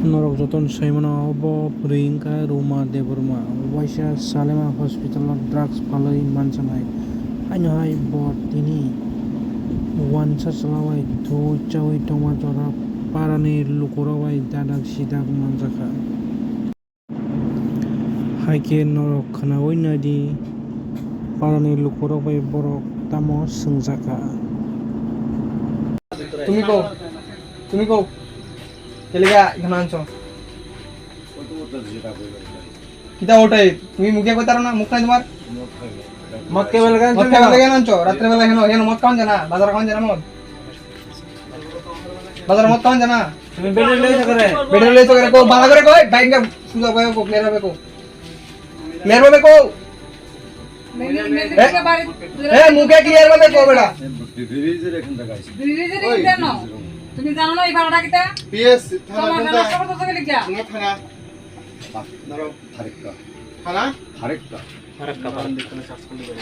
নরক যতন সাইমনা অব প্রিয়ঙ্কা রুমা দেবর্মা ওয়াইসা সালেমা হসপিটালত ড্রাগস ফালাই মানসাनाय आइनहाय बट तिनि वानसा चलावाय थौचावै टमाटरा पारानि लुकरावाय दादाग सिदाग मानजाखा हायके नरक खानावै नादि पारानि लुकरावाय बरक तामो सोंजाखा তুমি কও কেলেগা এখানে আনছো কিতা ওটাই তুমি মুখে কইতারো না মুখ নাই তোমার মদ কে বেলা আনছো রাত্রে বেলা হেন মদ খাওন জানা বাজার খাওন জানা মদ খাওন জানা তুমি বেডে লইছো করে কো বালা করে কই বাইঙ্গা সুজা কই কো ক্লিয়ার হবে কো মুখে ক্লিয়ার ভাবে কো বেড়া তুমি জানো না এই ভাড়াটা কিটা পিএস থানা কোনটা খবর তো লিখা থানা নরক ফারেক্কা থানা ফারেক্কা ফারাক্কা দেখতে সার্চ করলে